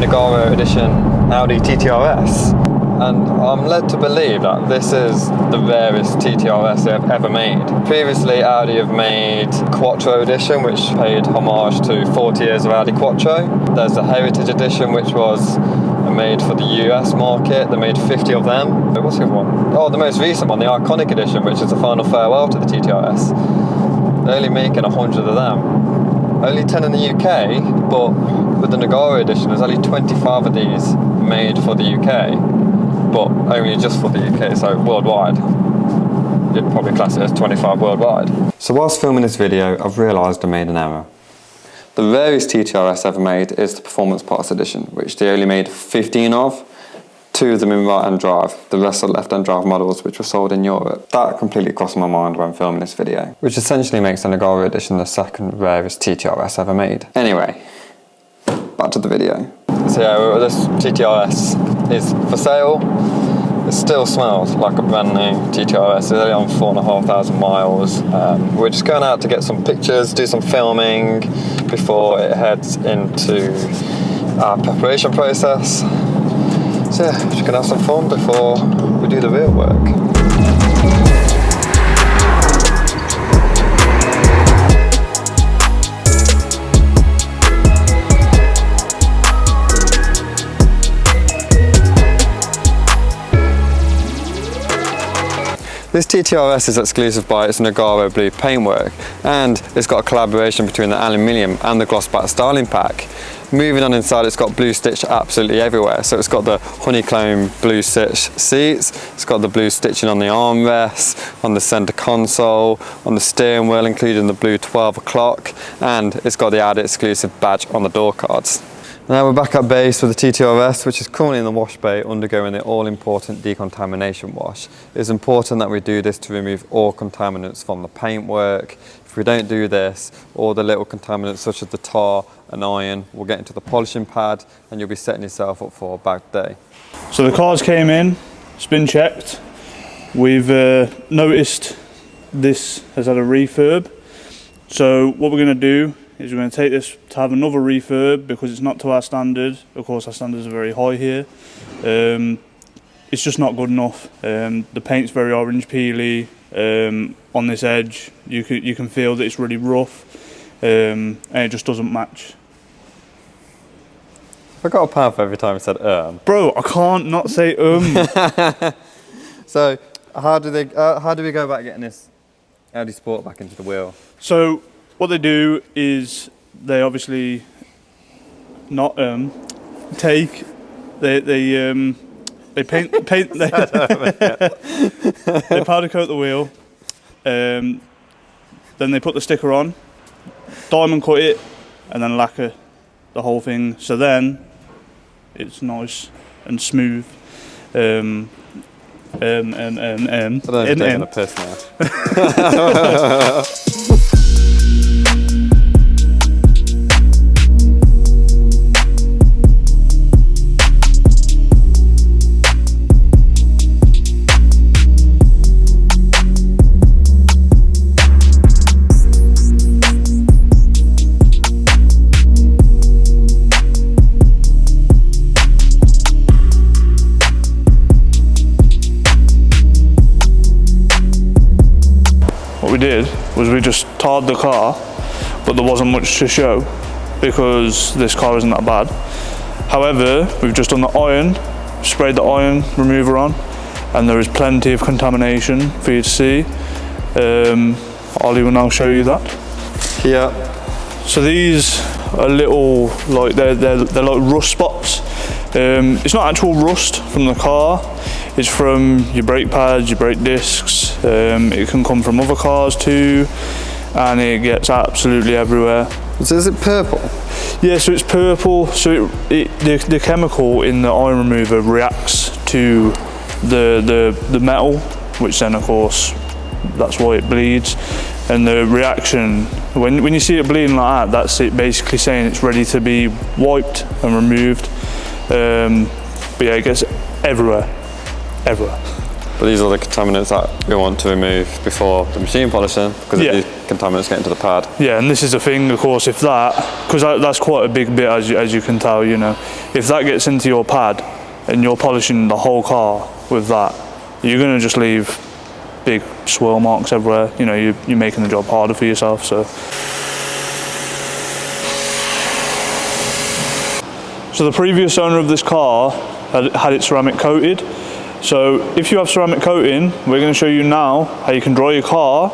Nogaro Edition Audi TT-RS, and I'm led to believe that this is the rarest TT-RS they've ever made. Previously, Audi have made Quattro Edition, which paid homage to 40 years of Audi Quattro. There's the Heritage Edition, which was made for the US market. They made 50 of them. What's the other one? Oh, the most recent one, the Iconic Edition, which is the final farewell to the TT-RS. They're only making 100 of them. Only 10 in the UK, but with the Nogaro Edition, there's only 25 of these made for the UK, but only just for the UK, so worldwide. You'd probably class it as 25 worldwide. So whilst filming this video, I've realised I made an error. The rarest TT-RS ever made is the Performance Parts Edition, which they only made 15 of. 2 of them in right-hand drive, the rest are left-hand drive models which were sold in Europe. That completely crossed my mind when filming this video, which essentially makes the Nogaro Edition the second rarest TT-RS ever made. Anyway, back to the video. So yeah, this TT-RS is for sale. It still smells like a brand new TT-RS. It's only on 4,500 miles. We're just going out to get some pictures, do some filming before it heads into our preparation process. So yeah, just gonna have some fun before we do the real work. This TT-RS is exclusive by its Nogaro blue paintwork, and it's got a collaboration between the aluminium and the gloss back styling pack. Moving on inside, it's got blue stitch absolutely everywhere. So it's got the honeycomb blue stitch seats, it's got the blue stitching on the armrests, on the center console, on the steering wheel, including the blue 12 o'clock, and it's got the Audi exclusive badge on the door cards. Now we're back at base with the TT-RS, which is currently in the wash bay undergoing the all-important decontamination wash. It's important that we do this to remove all contaminants from the paintwork. If we don't do this, all the little contaminants such as the tar and iron will get into the polishing pad and you'll be setting yourself up for a bad day. So the cars came in, it's been checked. We've noticed this has had a refurb. So what we're going to do is we're going to take this to have another refurb because it's not to our standard. Of course, our standards are very high here. It's just not good enough. The paint's very orange peely on this edge. You can feel that it's really rough, and it just doesn't match. I got a path every time I said Bro, I can't not say So how do we go about getting this Audi Sport back into the wheel? So what they do is they obviously not take they paint they powder coat the wheel, then they put the sticker on, diamond cut it, and then lacquer the whole thing. So then it's nice and smooth. I don't know if you're taking a piss now. What we did was we just tarred the car, but there wasn't much to show because this car isn't that bad. However, we've just done the iron, sprayed the iron remover on, and there is plenty of contamination for you to see. Ollie will now show you that. Yeah. So these are little, like they're like rust spots. It's not actual rust from the car. It's from your brake pads, your brake discs. It can come from other cars too, and it gets absolutely everywhere. So is it purple? Yeah, so it's purple. So the chemical in the iron remover reacts to the metal, which then of course that's why it bleeds. And the reaction, when you see it bleeding like that, that's it basically saying it's ready to be wiped and removed. But yeah, it gets everywhere. But these are the contaminants that we want to remove before the machine polishing, because Yeah. these contaminants get into the pad. Yeah, and this is the thing, of course, if because that's quite a big bit, as you can tell, you know, if that gets into your pad and you're polishing the whole car with that, you're going to just leave big swirl marks everywhere. You know, you're making the job harder for yourself. So the previous owner of this car had it ceramic coated. So if you have ceramic coating, we're going to show you now how you can dry your car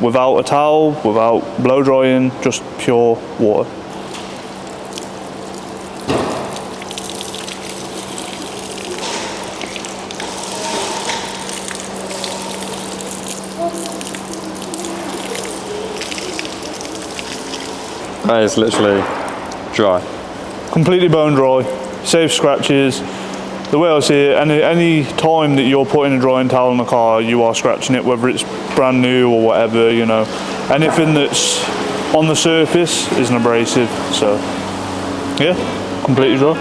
without a towel, without blow drying, just pure water. That is literally dry. Completely bone dry, saves scratches. The way I see it, any time that you're putting a drying towel on the car, you are scratching it, whether it's brand new or whatever, you know. Anything that's on the surface is an abrasive, so yeah, completely dry.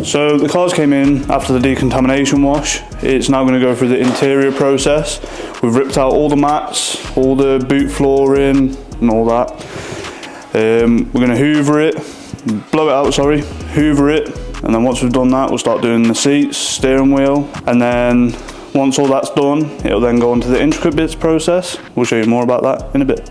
So the cars came in after the decontamination wash. It's now going to go through the interior process. We've ripped out all the mats, all the boot flooring and all that. We're going to hoover it, blow it out, sorry, hoover it, and then once we've done that, we'll start doing the seats, steering wheel, and then once all that's done, it'll then go on to the intricate bits process. We'll show you more about that in a bit.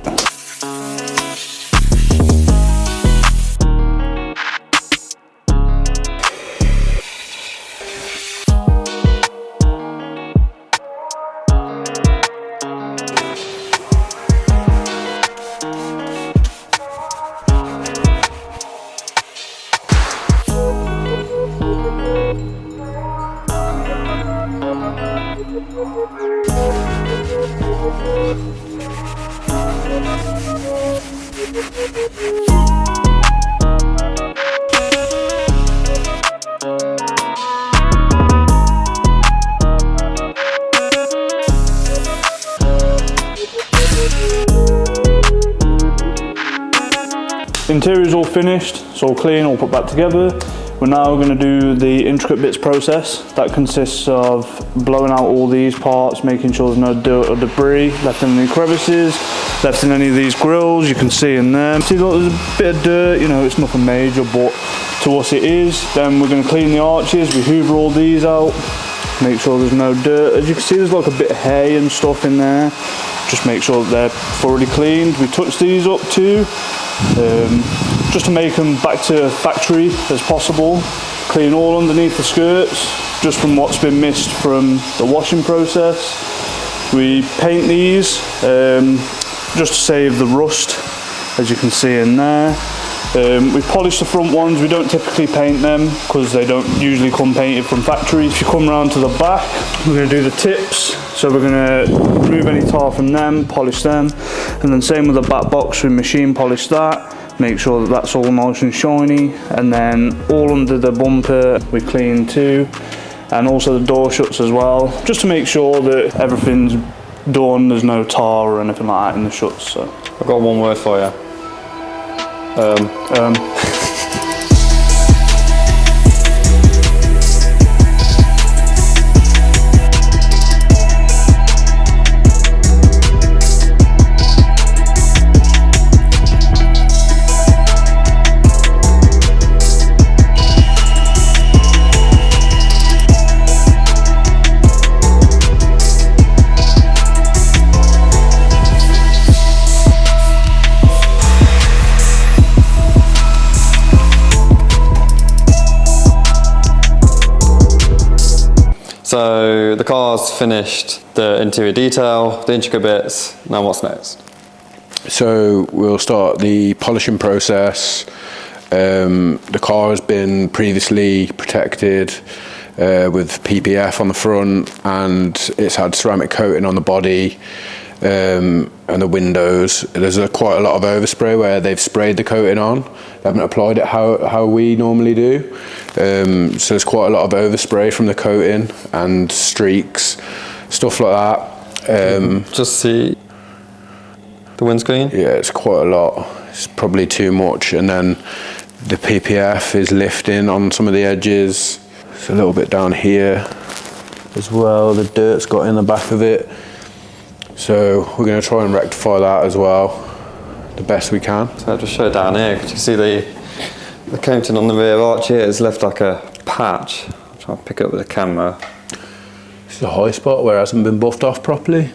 Interior's all finished, it's all clean, all put back together. We're now going to do the intricate bits process. That consists of blowing out all these parts, making sure there's no dirt or debris left in any crevices, left in any of these grills. You can see in there. See, look, there's a bit of dirt, you know, it's nothing major, but to us it is. Then we're going to clean the arches, we hoover all these out, make sure there's no dirt. As you can see, there's like a bit of hay and stuff in there. Just make sure that they're thoroughly cleaned. We touch these up too, just to make them back to factory as possible. Clean all underneath the skirts, just from what's been missed from the washing process. We paint these just to save the rust, as you can see in there. We polish the front ones. We don't typically paint them because they don't usually come painted from factory. If you come around to the back, we're going to do the tips. So we're going to remove any tar from them, polish them, and then same with the back box, we machine polish that, make sure that that's all nice and shiny, and then all under the bumper we clean too, and also the door shuts as well, just to make sure that everything's done, there's no tar or anything like that in the shuts. So I've got one word for you. So the car's finished the interior detail, the intricate bits. Now what's next? So we'll start the polishing process. The car has been previously protected with PPF on the front, and it's had ceramic coating on the body and the windows. There's quite a lot of overspray where they've sprayed the coating on. They haven't applied it how we normally do. So there's quite a lot of overspray from the coating and streaks, stuff like that. Just see the windscreen? Yeah, it's quite a lot. It's probably too much. And then the PPF is lifting on some of the edges. It's a little bit down here as well. The dirt's got in the back of it. So we're going to try and rectify that as well, the best we can. So I'll just show down here, because you see the coating on the rear arch here has left like a patch. I'll try and pick it up with the camera. This is a high spot where it hasn't been buffed off properly.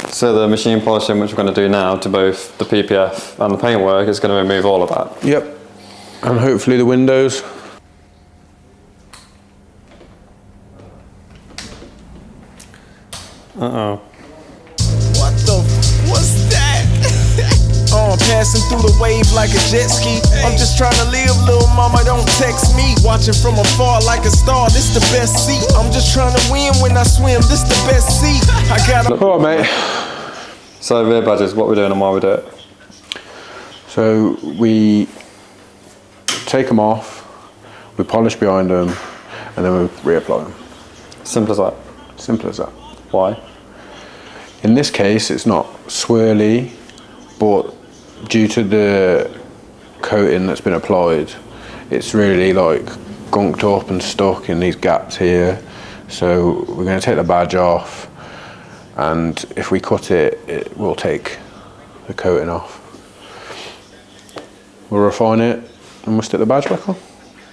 So the machine polishing, which we're going to do now to both the PPF and the paintwork, is going to remove all of that. Yep, and hopefully the windows. Uh-oh. What the what's that? Oh, I'm passing through the wave like a jet ski. I'm just trying to live, little mama, don't text me. Watching from afar like a star, this the best seat. I'm just trying to win when I swim, this the best seat. I got a... All right, mate. So rear badges, what we're doing and why we do it. So we take them off, we polish behind them, and then we reapply them. Simple as that. Simple as that. Why? In this case, it's not swirly, but due to the coating that's been applied, it's really like gunked up and stuck in these gaps here. So we're going to take the badge off, and if we cut it, it will take the coating off. We'll refine it and we'll stick the badge back on.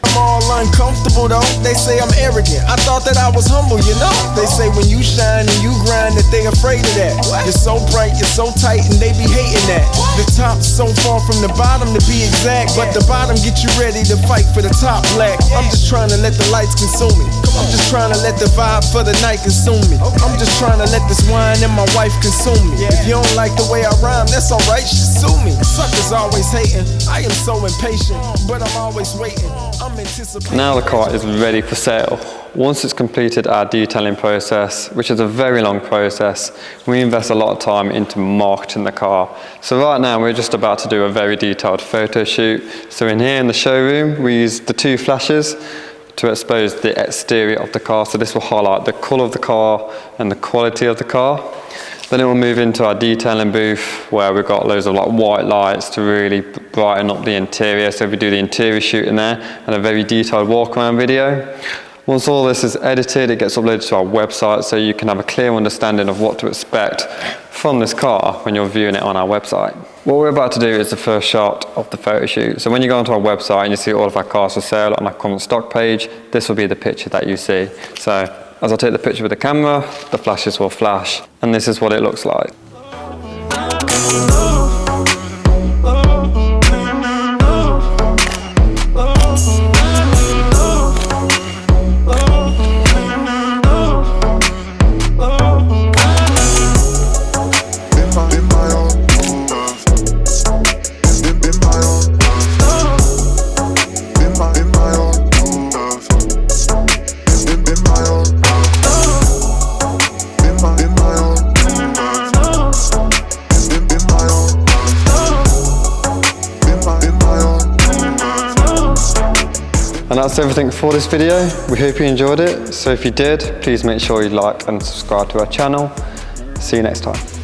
I'm all uncomfortable though, they say I'm arrogant. I thought that I was humble, you know. They say when you shine and you grind that they afraid of that. You're so bright, you're so tight, and they be hating that. The top's so far from the bottom to be exact, but the bottom get you ready to fight for the top black. I'm just trying to let the lights consume me. I'm just trying to let the vibe for the night consume me. I'm just trying to let this wine and my wife consume me. If you don't like the way I rhyme, that's alright, just sue me. Suckers always hating, I am so impatient, but I'm always waiting. Now the car is ready for sale. Once it's completed our detailing process, which is a very long process, we invest a lot of time into marketing the car. So right now we're just about to do a very detailed photo shoot. So in here in the showroom, we use the 2 flashes to expose the exterior of the car. So this will highlight the colour of the car and the quality of the car. Then it will move into our detailing booth where we've got loads of like white lights to really brighten up the interior. So we do the interior shoot in there and a very detailed walk around video. Once all this is edited, it gets uploaded to our website so you can have a clear understanding of what to expect from this car when you're viewing it on our website. What we're about to do is the first shot of the photo shoot. So when you go onto our website and you see all of our cars for sale on our current stock page, this will be the picture that you see. So as I take the picture with the camera, the flashes will flash, and this is what it looks like. And that's everything for this video. We hope you enjoyed it. So if you did, please make sure you like and subscribe to our channel. See you next time.